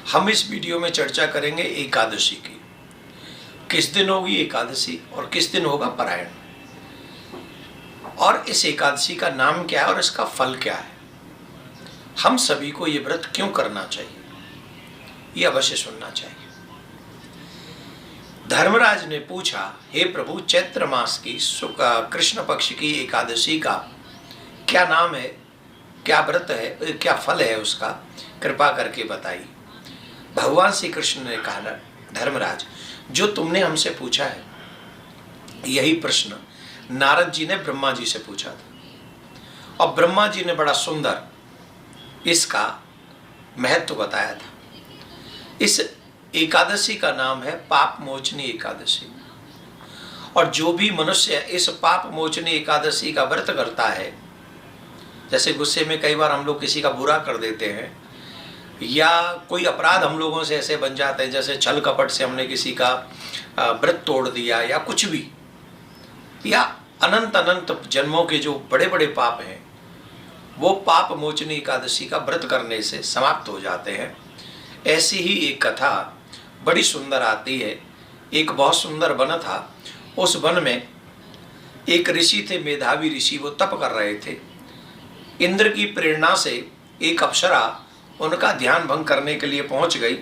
हम इस वीडियो में चर्चा करेंगे एकादशी की। किस दिन होगी एकादशी और किस दिन होगा पारायण, और इस एकादशी का नाम क्या है और इसका फल क्या है। हम सभी को ये व्रत क्यों करना चाहिए, ये अवश्य सुनना चाहिए। धर्मराज ने पूछा, हे प्रभु, चैत्र मास की कृष्ण पक्ष की एकादशी का क्या नाम है, क्या व्रत है, क्या फल है, उसका कृपा करके बताइए। भगवान श्री कृष्ण ने कहा, धर्मराज, जो तुमने हमसे पूछा है यही प्रश्न नारद जी ने ब्रह्मा जी से पूछा था, और ब्रह्मा जी ने बड़ा सुंदर इसका महत्व बताया था। इस एकादशी का नाम है पाप मोचनी एकादशी, और जो भी मनुष्य इस पाप मोचनी एकादशी का व्रत करता है, जैसे गुस्से में कई बार हम लोग किसी का बुरा कर देते हैं, या कोई अपराध हम लोगों से ऐसे बन जाते हैं, जैसे छल कपट से हमने किसी का व्रत तोड़ दिया, या कुछ भी, या अनंत अनंत जन्मों के जो बड़े बड़े पाप हैं, वो पाप मोचनी एकादशी का व्रत करने से समाप्त हो जाते हैं। ऐसी ही एक कथा बड़ी सुंदर आती है। एक बहुत सुंदर वन था, उस वन में एक ऋषि थे, मेधावी ऋषि। वो तप कर रहे थे। इंद्र की प्रेरणा से एक अप्सरा उनका ध्यान भंग करने के लिए पहुंच गई,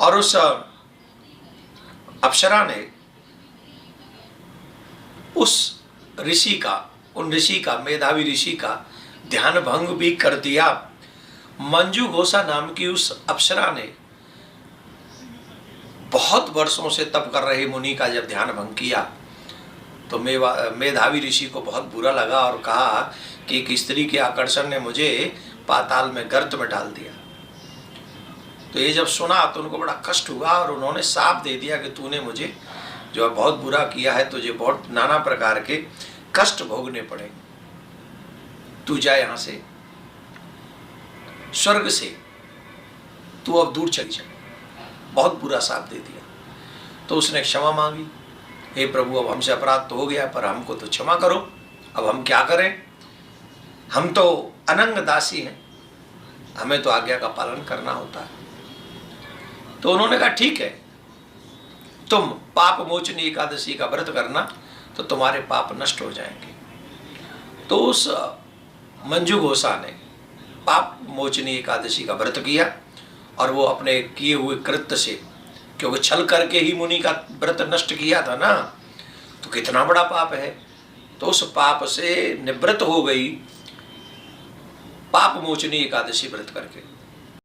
और उस अप्सरा ने उस ऋषि का मेधावी ऋषि का ध्यान भंग भी कर दिया। मंजू घोषा नाम की उस अप्सरा ने बहुत वर्षों से तप कर रहे मुनि का जब ध्यान भंग किया, तो मेधावी ऋषि को बहुत बुरा लगा और कहा कि एक स्त्री के आकर्षण ने मुझे पाताल में गर्त में डाल दिया। तो ये जब सुना तो उनको बड़ा कष्ट हुआ, और उन्होंने शाप दे दिया कि तूने मुझे जो बहुत बुरा किया है, तुझे बहुत नाना प्रकार के कष्ट भोगने पड़ेंगे, तू जा यहाँ से, स्वर्ग से तू अब दूर चली जा। बहुत बुरा शाप दे दिया। तो उसने क्षमा मांगी, हे प्रभु, अब हमसे अपराध तो हो गया, पर हमको तो क्षमा करो, अब हम क्या करें, हम तो अनंग दासी हैं, हमें तो आज्ञा का पालन करना होता है। तो उन्होंने कहा, ठीक है, तुम पाप मोचनी एकादशी का व्रत करना, तो तुम्हारे पाप नष्ट हो जाएंगे। तो उस मंजू घोषा ने पाप मोचनी एकादशी का व्रत किया, और वो अपने किए हुए कृत्य से, क्योंकि छल करके ही मुनि का व्रत नष्ट किया था ना, तो कितना बड़ा पाप है, तो उस पाप से निवृत्त हो गई पाप मोचनी एकादशी व्रत करके।